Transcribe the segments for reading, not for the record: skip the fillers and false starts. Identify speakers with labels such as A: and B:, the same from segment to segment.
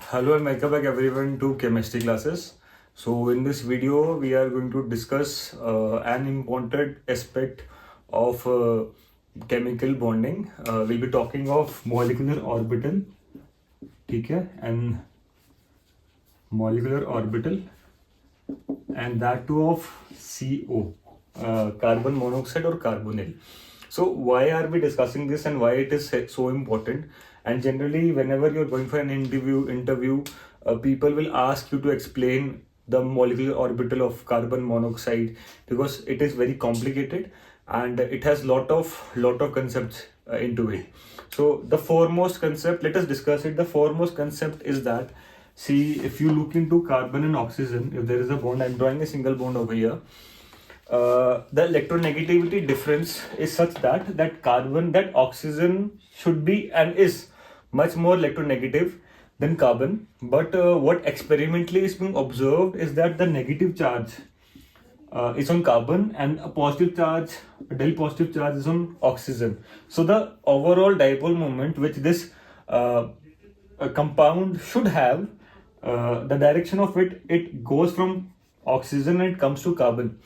A: Hello and welcome back everyone to chemistry classes. So in this video we are going to discuss an important aspect of chemical bonding. We'll be talking of molecular orbital, ठीक है, and molecular orbital, and that too of CO, carbon monoxide or carbonyl. So why are we discussing this and why it is so important? And generally, whenever you're going for an interview, people will ask you to explain the molecular orbital of carbon monoxide because it is very complicated and it has lot of concepts into it. So the foremost concept, let us discuss it. The foremost concept is that, see, if you look into carbon and oxygen, if there is a bond, I'm drawing a single bond over here. The electronegativity difference is such that oxygen should be and is much more electronegative than carbon. But what experimentally is being observed is that the negative charge is on carbon and a positive charge, a del positive charge is on oxygen. So the overall dipole moment which this compound should have, the direction of it goes from oxygen and it comes to carbon.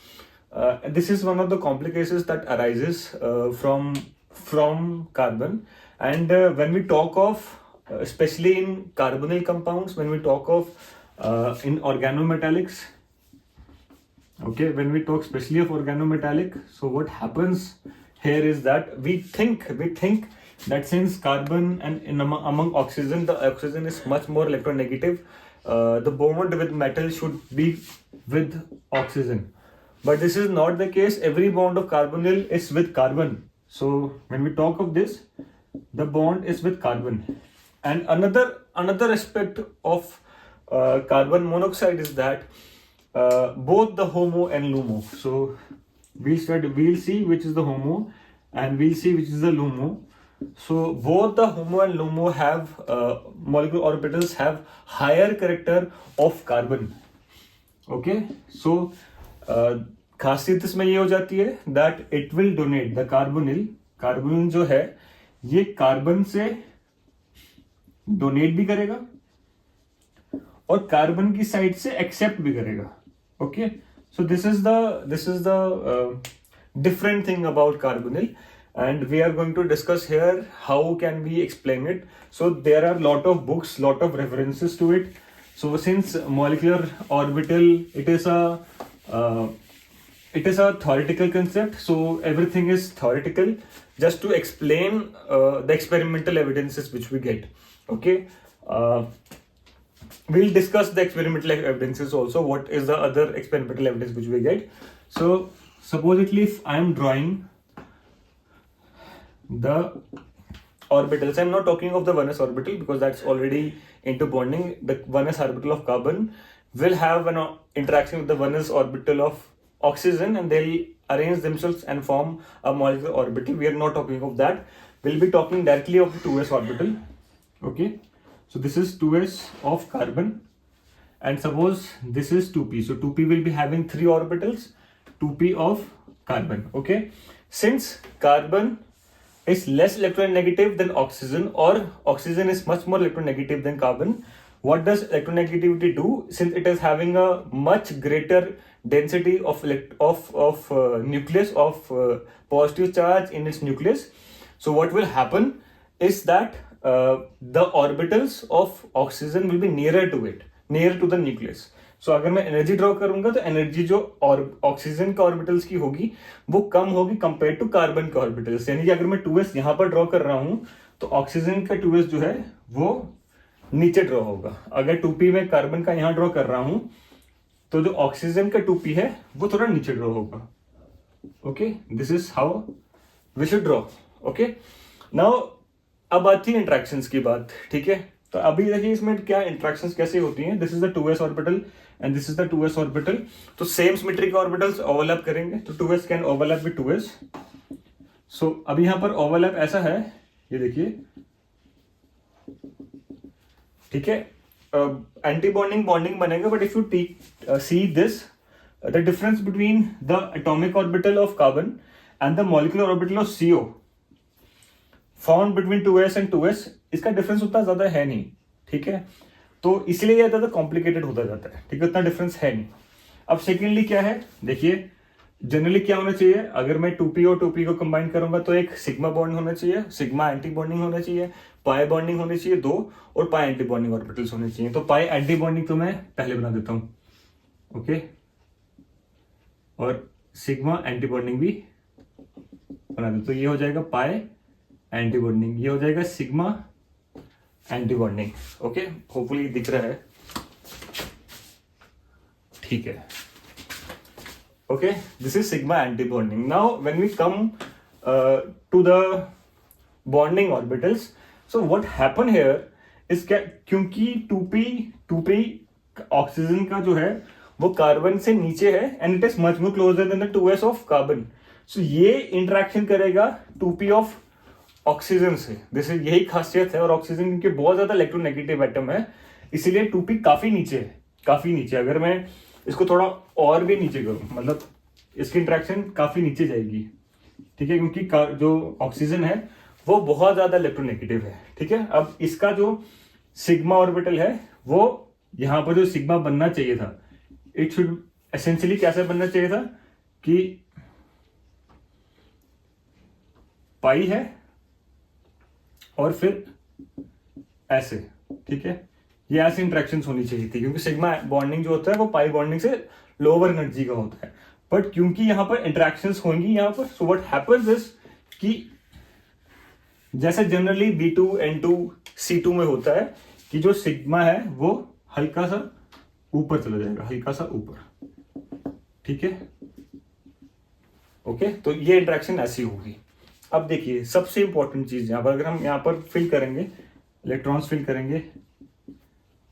A: This is one of the complications that arises from carbon. And when we talk of, especially in carbonyl compounds, when we talk of in organometallics, okay, when we talk especially of organometallic, so what happens here is that we think that since carbon and among oxygen, the oxygen is much more electronegative, the bond with metal should be with oxygen. But this is not the case. Every bond of carbonyl is with carbon. So when we talk of this, the bond is with carbon. And another aspect of carbon monoxide is that both the HOMO and LUMO. So we'll see which is the HOMO and we'll see which is the LUMO. So both the HOMO and LUMO have molecular orbitals have higher character of carbon. Okay, so खासियत इसमें ये हो जाती है that it will donate the carbonyl जो है ये carbon से डोनेट भी करेगा और कार्बन की साइड से एक्सेप्ट भी करेगा. Okay, so this is the different thing about कार्बonyl and we are going to discuss here how can we explain it. So there are lot of books, lot of references to it. So since molecular orbital, it is a theoretical concept, so everything is theoretical just to explain the experimental evidences which we get. Okay, we'll discuss the experimental evidences also. What is the other experimental evidence which we get? So supposedly if I am drawing the orbitals, I'm not talking of the 1s orbital because that's already into bonding. The 1s orbital of carbon will have an interaction with the 1s orbital of oxygen and they'll arrange themselves and form a molecular orbital. We are not talking of that. We'll be talking directly of the 2s orbital. Okay, so this is 2s of carbon and suppose this is 2p. So 2p will be having 3 orbitals, 2p of carbon. Okay, since carbon is less electronegative than oxygen or oxygen is much more electronegative than carbon, what does electronegativity do? Since it is having a much greater density of nucleus of positive charge in its nucleus, so what will happen is that the orbitals of oxygen will be nearer to it, nearer to the nucleus. So अगर मैं energy draw करूंगा तो energy जो oxygen के orbitals की होगी वो कम होगी कंपेयर टू कार्बन के ऑर्बिटल्स. यानी कि अगर मैं 2s यहाँ पर ड्रॉ कर रहा हूं तो ऑक्सीजन का 2s जो है वो नीचे ड्रॉ होगा. अगर 2p में कार्बन का यहाँ ड्रॉ कर रहा हूं तो जो ऑक्सीजन का 2p है वो थोड़ा नीचे ड्रॉ होगा. Okay, this is how we should draw. Okay, now अब आती है इंट्रैक्शंस की बात. ठीक है, तो अभी देखिए इसमें क्या इंट्रैक्शंस कैसे होती हैं. This is the 2s orbital and this is the 2s orbital. तो सेम सिमेट्रिक ऑर्बिटल्स ओवरलैप करेंगे तो 2s can overlap with 2s. सो अभी यहां पर ओवरलैप ऐसा है, ये देखिए. ठीक है, एंटी बॉन्डिंग बनेगा. But if you see this, the difference between the atomic orbital of carbon and the molecular orbital of CO found between 2s and 2s, इसका डिफरेंस उतना ज्यादा है नहीं. ठीक है, तो इसलिए ये ज़्यादा कॉम्प्लिकेटेड होता जाता है, ठीक है, उतना डिफरेंस है नहीं। अब सेकेंडली क्या है, देखिए जनरली क्या होना चाहिए, अगर मैं 2p और 2p को कंबाइन करूंगा तो एक सिग्मा बॉन्ड होना चाहिए, सिग्मा एंटी बॉन्डिंग होना चाहिए, पाई बॉन्डिंग होनी चाहिए 2, और पाई एंटी बॉन्डिंग ऑर्बिटल्स होने चाहिए। तो पाई एंटी बॉन्डिंग तो मैं पहले बना देता हूं, ओके, और सिग्मा एंटी बॉन्डिंग भी बना देता हूं। तो ये हो जाएगा पाई एंटी बॉन्डिंग, ये हो जाएगा sigma anti bonding, okay, hopefully दिख रहा है, ठीक है। Okay, this is sigma anti-bonding. Now, when we come to the bonding orbitals, so what happen here is क्योंकि 2p ऑक्सीजन का जो है वो कार्बन से नीचे है and it is much more closer than the 2s of carbon, so ये interaction करेगा 2p ऑफ ऑक्सीजन से। दिस इज यही खासियत है, और ऑक्सीजन क्योंकि बहुत ज्यादा इलेक्ट्रोनेगेटिव एटम है इसीलिए 2p काफी नीचे है, काफी नीचे। अगर मैं इसको थोड़ा और भी नीचे करूं, मतलब इसकी इंट्रैक्शन काफी नीचे जाएगी, ठीक है, क्योंकि जो ऑक्सीजन है वो बहुत ज्यादा इलेक्ट्रोनेगेटिव है, ठीक है। अब इसका जो सिग्मा ऑर्बिटल है वो यहां पर जो सिग्मा बनना चाहिए था, इट शुड एसेंशियली कैसे बनना चाहिए था कि पाई है और फिर ऐसे, ठीक है, ये ऐसी इंट्रैक्शंस होनी चाहिए थी, क्योंकि सिग्मा बॉन्डिंग जो होता है वो पाई बॉन्डिंग से लोअर एनर्जी का होता है। बट क्योंकि यहां पर इंट्रैक्शंस होंगी यहां पर, सो व्हाट हैपेंस इज कि जैसे जनरली B2N2C2 में होता है कि जो सिग्मा है वो हल्का सा ऊपर चला जाएगा, हल्का सा ऊपर, ठीक है, ओके। तो ये इंट्रैक्शन ऐसी होगी। अब देखिए सबसे इंपॉर्टेंट चीज यहां पर, अगर हम यहां पर फिल करेंगे, इलेक्ट्रॉन्स फिल करेंगे,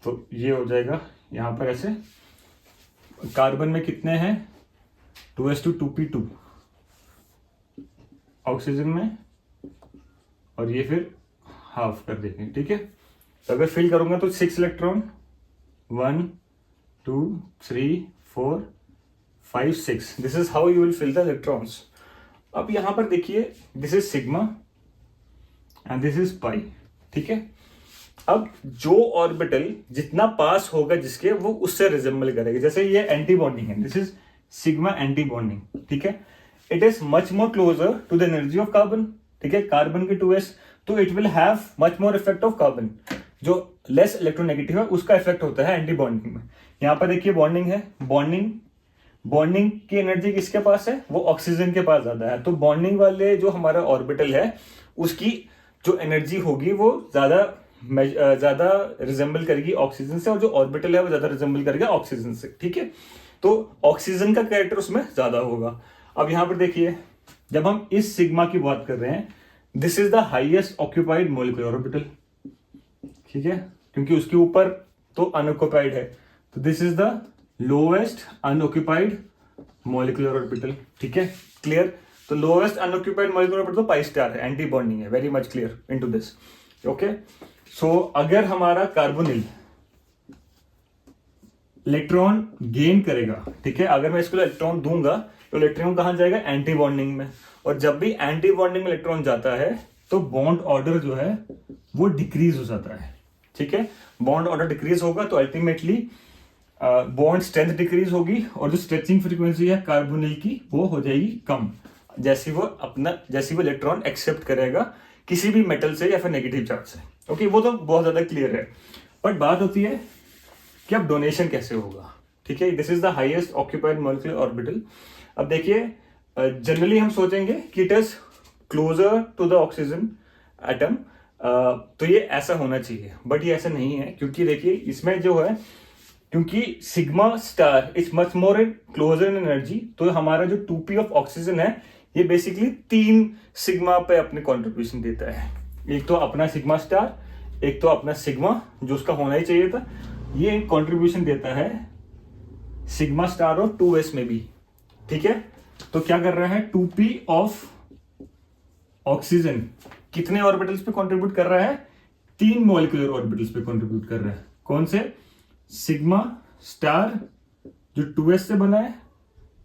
A: तो ये हो जाएगा यहां पर ऐसे, कार्बन में कितने हैं 2s2 ऑक्सीजन में, और ये फिर हाफ कर देंगे, ठीक है। तो अगर फिल करूंगा तो 6 electron, 1 2 3 4 5 6, this is how you will fill the electrons. अब यहां पर देखिए this is sigma and this is pi, ठीक है। अब जो ऑर्बिटल जितना पास होगा जिसके, वो उससे रिजेंबल करेगा। जैसे ये एंटी बॉन्डिंग है, this is sigma anti bonding, ठीक है, it is much more closer to the energy of carbon, ठीक है, कार्बन के 2s, तो it will have much more effect of carbon. जो लेस इलेक्ट्रोनेगेटिव है उसका इफेक्ट होता है एंटी बॉन्डिंग में। यहां पर देखिए बॉन्डिंग है, बॉन्डिंग की एनर्जी किसके पास है, वो ऑक्सीजन के पास ज्यादा है। तो बॉन्डिंग वाले जो हमारा ऑर्बिटल है उसकी जो एनर्जी होगी वो ज्यादा रिजेंबल करेगी ऑक्सीजन से, और जो ऑर्बिटल है वो ज्यादा रिजेंबल करेगा ऑक्सीजन से, ठीक है। तो ऑक्सीजन का कैरेक्टर उसमें ज्यादा होगा। अब यहां पर देखिए जब हम इस सिग्मा की बात कर रहे हैं, this is the highest occupied molecular orbital, ठीक है, क्योंकि उसके ऊपर तो अनऑक्यूपाइड है, तो this is the lowest unoccupied molecular orbital, ठीक है, क्लियर। तो लोएस्ट अनऑक्यूपाइड मॉलिक्यूलर ऑर्बिटल तो पाई स्टार है, एंटी बॉन्डिंग है, very much clear into this, okay. So अगर हमारा कार्बोनिल इलेक्ट्रॉन गेन करेगा, ठीक है, अगर मैं इसको इलेक्ट्रॉन दूंगा तो इलेक्ट्रॉन कहां जाएगा, एंटी बॉन्डिंग में, और जब भी एंटी बॉन्डिंग में इलेक्ट्रॉन जाता है तो बॉन्ड ऑर्डर जो है वो डिक्रीज हो जाता है, ठीक है। बॉन्ड ऑर्डर डिक्रीज होगा तो अल्टीमेटली बॉन्ड स्ट्रेंथ डिक्रीज होगी, और जो स्ट्रेचिंग फ्रीक्वेंसी है कार्बोनिल की वो हो जाएगी कम, जैसे वो इलेक्ट्रॉन एक्सेप्ट करेगा किसी भी मेटल से या फिर नेगेटिव चार्ज से, ओके, वो तो बहुत ज्यादा क्लियर है। बट बात होती है कि अब डोनेशन कैसे होगा, ठीक है। This is the highest occupied molecular orbital. अब देखिए जनरली हम सोचेंगे कि it is closer to the oxygen atom, तो ये ऐसा होना चाहिए, बट ये ऐसा नहीं है, क्योंकि देखिए इसमें जो है, क्योंकि sigma star is much more closure in energy, तो हमारा जो 2p ऑफ ऑक्सीजन है ये बेसिकली 3 सिग्मा पे अपने कॉन्ट्रीब्यूशन देता है। एक तो अपना सिग्मा स्टार, एक तो अपना सिग्मा जो उसका होना ही चाहिए था, ये कॉन्ट्रीब्यूशन देता है सिग्मा स्टार और 2s में भी, ठीक है। तो क्या कर रहा है, 2p ऑफ ऑक्सीजन कितने ऑर्बिटल्स पे कंट्रीब्यूट कर रहा है, 3 मॉलिक्यूलर ऑर्बिटल्स पे कंट्रीब्यूट कर रहा है। कौन से, सिग्मा स्टार जो 2s से बना है,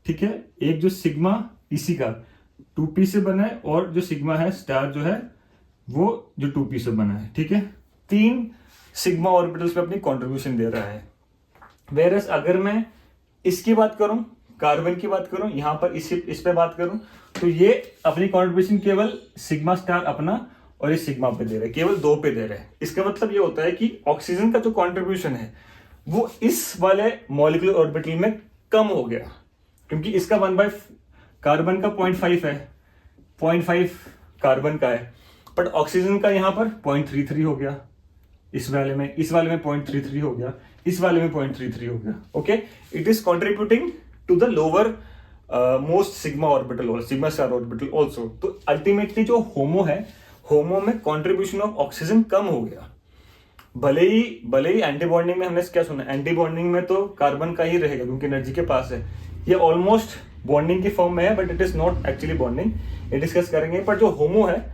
A: ठीक है, एक जो सिग्मा इसी का 2p से बना है, और जो सिग्मा है स्टार जो है वो जो 2p से बना है, ठीक है। 3 सिग्मा ऑर्बिटल्स पे अपनी कंट्रीब्यूशन दे रहा है। वेरस अगर मैं इसकी बात करूं, कार्बन की बात करूं, यहां पर इस पे बात करूं, तो ये अपनी कंट्रीब्यूशन केवल सिग्मा स्टार अपना और इस सिग्मा पे दे रहे हैं, केवल 2 पे दे रहे हैं। इसका मतलब ये होता है कि ऑक्सीजन का जो कंट्रीब्यूशन है वो इस वाले मॉलिक्यूलर ऑर्बिटल में कम हो गया, क्योंकि इसका 1/5 कार्बन का 0.5 है, 0.5 कार्बन का है, बट ऑक्सीजन का यहां पर 0.33 हो गया, इस वाले में 0.33 हो गया, इस वाले में 0.33 हो गया। Okay, it is contributing to the lower most sigma orbital और सिग्मा स्टार ऑर्बिटल ऑल्सो। तो अल्टीमेटली जो होमो है, होमो में कॉन्ट्रीब्यूशन ऑफ ऑक्सीजन कम हो गया। भले ही एंटी बॉन्डिंग में हमने क्या सुना, एंटी बॉन्डिंग में तो कार्बन का ही रहेगा क्योंकि एनर्जी के पास है, ये ऑलमोस्ट बॉन्डिंग की फॉर्म में है, but it is not actually bonding, ये डिस्कस करेंगे। पर जो होमो है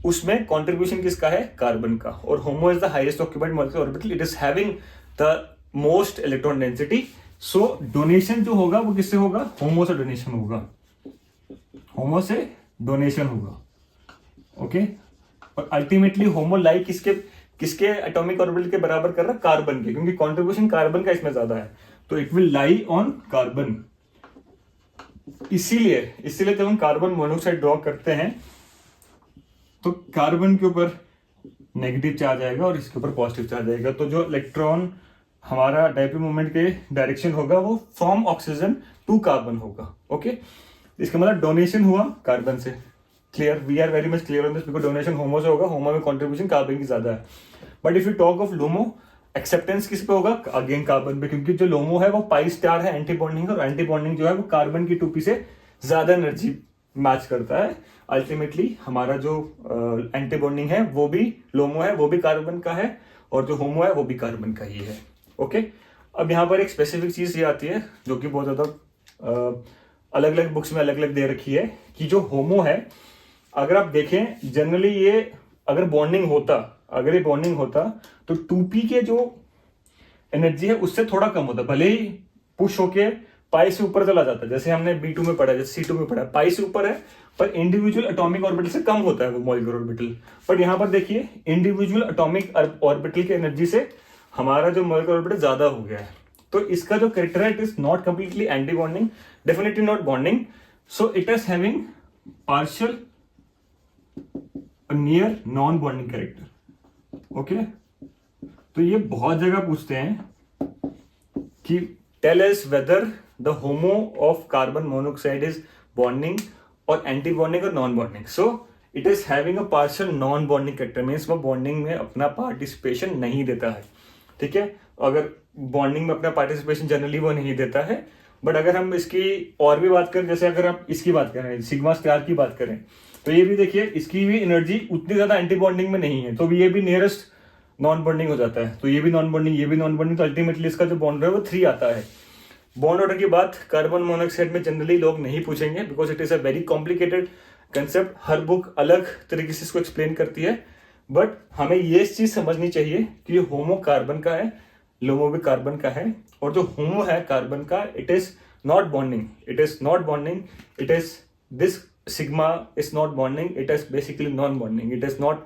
A: उसमें कंट्रीब्यूशन किसका है, कार्बन का, और HOMO is the highest occupied molecular orbital, it is having the most electron density. So donation जो होगा वो किससे होगा, होमो से डोनेशन होगा, होमो से डोनेशन होगा। ओके, और अल्टीमेटली होमो लाई किसके एटॉमिक ऑर्बिटल के बराबर कर रहा है, कार्बन के, क्योंकि कंट्रीब्यूशन कार्बन का इसमें ज्यादा है, तो it will lie on carbon. इसीलिए जब हम कार्बन मोनोऑक्साइड ड्रॉ करते हैं तो कार्बन के ऊपर नेगेटिव चार्ज आएगा और इसके ऊपर पॉजिटिव चार्ज आएगा, तो जो इलेक्ट्रॉन हमारा डायपोल मोमेंट के डायरेक्शन होगा वो फ्रॉम ऑक्सीजन टू कार्बन होगा। ओके, इसका मतलब डोनेशन हुआ कार्बन से। Clear, we are very much clear on this, because donation HOMO से होगा, होमो में कंट्रीब्यूशन कार्बन की ज्यादा है। But if you talk of LUMO, acceptance किस पे होगा, अगेन कार्बन पे, क्योंकि जो लोमो है वो पाई स्टार है anti bonding, or anti bonding जो है वो कार्बन की 2p से ज्यादा एनर्जी मैच करता है। अल्टीमेटली हमारा जो एंटी बॉन्डिंग है वो भी लोमो है, वो भी कार्बन का है, और जो होमो है वो भी कार्बन का ही है। ओके, अब यहाँ पर एक स्पेसिफिक चीज ये आती है जो कि बहुत ज्यादा अलग अलग बुक्स में अलग अलग दे रखी है, कि जो होमो है, अगर आप देखें जनरली ये अगर बॉन्डिंग होता तो 2p के जो एनर्जी है उससे थोड़ा कम होता, भले ही पुश होके पाई से ऊपर चला जाता है, जैसे हमने B2 में पढ़ा, जैसे C2 में पढ़ा, पाई से ऊपर है, पर इंडिविजुअल एटॉमिक ऑर्बिटल से कम होता है वो मॉलिक्यूलर ऑर्बिटल। पर यहाँ पर देखिए इंडिविजुअल एटॉमिक ऑर्बिटल की एनर्जी से हमारा जो मॉलिक्यूलर ऑर्बिटल ज्यादा हो गया है, तो इसका जो कैरेक्टर है, it is not completely anti bonding, definitely not bonding, so it is having partial near non bonding character. Okay, तो ये बहुत जगह पूछते हैं कि tell us whether the HOMO of carbon monoxide is bonding or anti bonding or non bonding. So it is having a partial non bonding character, means वो bonding में अपना पार्टिसिपेशन नहीं देता है। ठीक है, अगर बॉन्डिंग में अपना पार्टिसिपेशन जनरली वो नहीं देता है, बट अगर हम इसकी और भी बात करें, जैसे अगर आप इसकी बात करें, सिग्मा स्टार की बात करें, तो ये भी देखिए इसकी भी एनर्जी उतनी ज्यादा एंटी बॉन्डिंग में नहीं है, तो ये भी नियरेस्ट नॉन बॉन्डिंग हो जाता है, तो ये भी नॉन बॉन्डिंग, ये भी नॉन बॉन्डिंग, तो अल्टीमेटली इसका जो बॉन्ड है वो 3 आता है। बॉन्ड ऑर्डर की बात कार्बन मोनोऑक्साइड में जनरली लोग नहीं पूछेंगे, because it is a very complicated concept, her book अलग तरीके से इसको एक्सप्लेन करती है। बट हमें ये चीज समझनी चाहिए कि होमो कार्बन का है, लोमो भी कार्बन का है, और जो होमो है कार्बन का, it is not bonding, it is this sigma is not bonding, it is basically non-bonding, it is not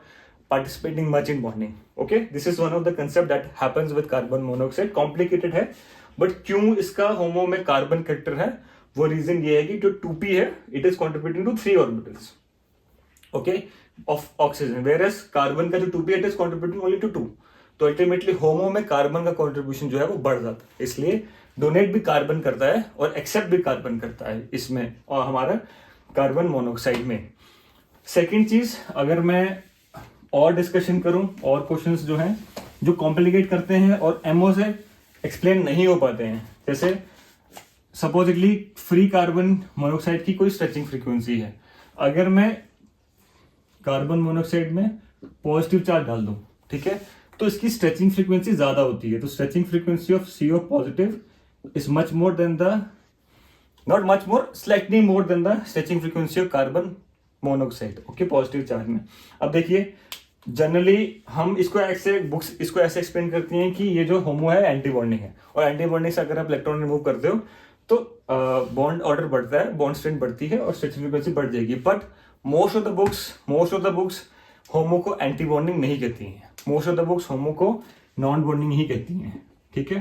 A: participating much in bonding. Okay, this is one of the concept that happens with carbon monoxide, complicated है, but क्यों इसका होमो में carbon character है, वो reason ये है कि जो 2p है, it is contributing to 3 orbitals, okay, of oxygen, whereas carbon का जो 2p it is contributing only to 2, तो अल्टीमेटली होमो में कार्बन का कॉन्ट्रीब्यूशन जो है वो बढ़ जाता है, इसलिए डोनेट भी कार्बन करता है और एक्सेप्ट भी कार्बन करता है इसमें, और हमारा कार्बन मोनोऑक्साइड में। सेकंड चीज, अगर मैं और डिस्कशन करूं, और क्वेश्चंस जो हैं जो कॉम्प्लिकेट करते हैं और एमओ से एक्सप्लेन नहीं हो पाते हैं, जैसे सपोजिटली फ्री कार्बन मोनोऑक्साइड की कोई स्ट्रेचिंग फ्रीक्वेंसी है, अगर मैं कार्बन मोनोऑक्साइड में पॉजिटिव चार्ज डाल दूं, ठीक है, तो इसकी स्ट्रेचिंग फ्रीक्वेंसी ज्यादा होती है, तो stretching frequency of CO positive is much more than the, not much more, slightly more than the stretching frequency of carbon monoxide, okay, positive charge में। अब देखिए जनरली हम इसको ऐसे बुक्स इसको ऐसे एक्सप्लेन करती हैं कि ये जो होमो है एंटी बॉन्डिंग है, और एंटी बॉन्डिंग से अगर आप इलेक्ट्रॉन रिमूव करते हो तो बॉन्ड ऑर्डर बढ़ता है, बॉन्ड स्ट्रेंथ बढ़ती है और स्ट्रेचिंग फ्रीक्वेंसी बढ़ जाएगी। But most of the books HOMO को एंटी बॉन्डिंग नहीं कहती हैं, most of the books HOMO को नॉन बॉन्डिंग ही कहती हैं, ठीक है।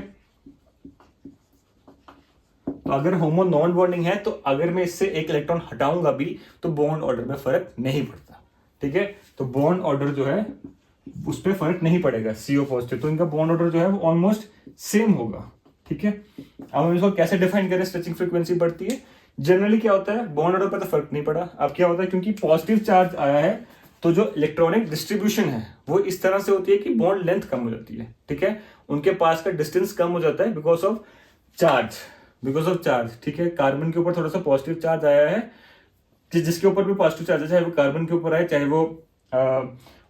A: तो अगर होमो नॉन बॉन्डिंग है तो अगर मैं इससे एक इलेक्ट्रॉन हटाऊंगा भी तो बॉन्ड ऑर्डर में फर्क नहीं पड़ता, ठीक है। तो बॉन्ड ऑर्डर जो है उस पर फर्क नहीं पड़ेगा CO पॉजिटिव, तो इनका बॉन्ड ऑर्डर जो है वो ऑलमोस्ट सेम होगा, ठीक है। अब हम इसको कैसे डिफाइन करें, स्ट्रेचिंग फ्रीक्वेंसी बढ़ती है। जनरली क्या होता है, बॉन्ड ऑर्डर पर तो फर्क नहीं पड़ा। अब क्या होता है, क्योंकि पॉजिटिव चार्ज आया है तो जो इलेक्ट्रॉनिक डिस्ट्रीब्यूशन है वो इस तरह से होती है कि बॉन्ड लेंथ कम हो जाती है, ठीक है। उनके पास का डिस्टेंस कम हो जाता है बिकॉज ऑफ चार्ज, ठीक है। कार्बन के ऊपर थोड़ा सा पॉजिटिव चार्ज आया है, जिसके ऊपर भी पॉजिटिव चार्ज है, चाहे वो कार्बन के ऊपर आए चाहे वो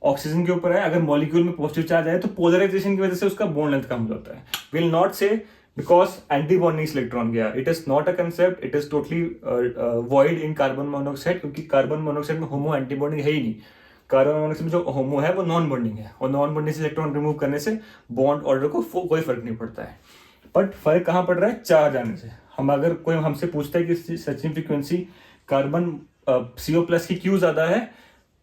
A: ऑक्सीजन के ऊपर है, अगर मॉलिक्यूल में पॉजिटिव चार्ज आए तो पोलराइजेशन की वजह से उसका बॉन्ड लेंथ कम हो जाता है। विल नॉट से बिकॉज एंटी बॉन्डिंग इलेक्ट्रॉन गया, it is not a concept, it is totally void in carbon monoxide, क्योंकि कार्बन मोनोऑक्साइड में होमो एंटी बॉन्डिंग है ही नहीं। कार्बन मोनोऑक्साइड में जो होमो है वो नॉन बॉन्डिंग है, और नॉन बॉन्डिंग से इलेक्ट्रॉन रिमूव करने से बॉन्ड ऑर्डर को कोई फर्क नहीं पड़ता है। बट फर्क कहाँ पड़ रहा है, चार्ज आने से। हम अगर कोई हमसे पूछता है कि स्ट्रेचिंग फ्रीक्वेंसी कार्बन CO+ की क्यों ज्यादा है,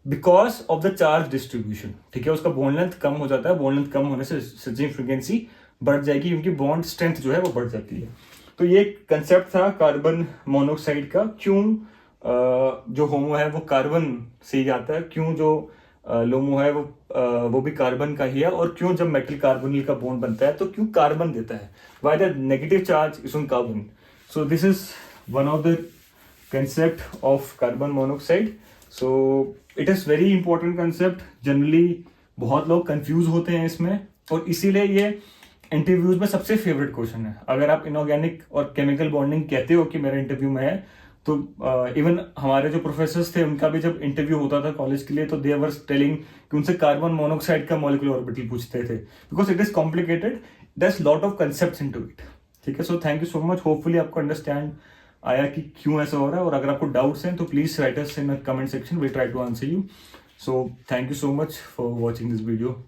A: because of the charge distribution, ठीक है। उसका बॉन्ड लेंथ कम हो जाता है, बॉन्ड लेंथ कम होने से स्ट्रेचिंग फ्रीक्वेंसी बढ़ जाएगी, क्योंकि बॉन्ड स्ट्रेंथ जो है वो बढ़ जाती है। तो ये कंसेप्ट था कार्बन मोनोऑक्साइड का, क्यों जो होमो है वो कार्बन से ही आता है, क्यों जो लोमो है वो भी कार्बन का ही है, और क्यों जब मेटल कार्बोनिल का बॉन्ड बनता है तो क्यों कार्बन देता है, why the negative charge is on carbon. So this is one of the concept of carbon monoxide. So it is very important concept, generally बहुत लोग कंफ्यूज होते हैं इसमें, और इसीलिए ये इंटरव्यूज में सबसे फेवरेट क्वेश्चन है। अगर आप इनऑर्गेनिक और केमिकल बॉन्डिंग कहते हो कि मेरे इंटरव्यू में है, तो इवन हमारे जो प्रोफेसर्स थे उनका भी जब इंटरव्यू होता था कॉलेज के लिए, तो दे वर टेलिंग कि उनसे कार्बन मोनोऑक्साइड का मॉलिक्यूलर ऑर्बिटल पूछते थे, because it is complicated, there is lot of concepts into it, ठीक है। So thank you so much, hopefully आपको अंडरस्टैंड आया कि क्यों ऐसा हो रहा है, और अगर आपको डाउट्स हैं तो please write us in comment section, will try to answer you. So thank you so much for watching this video.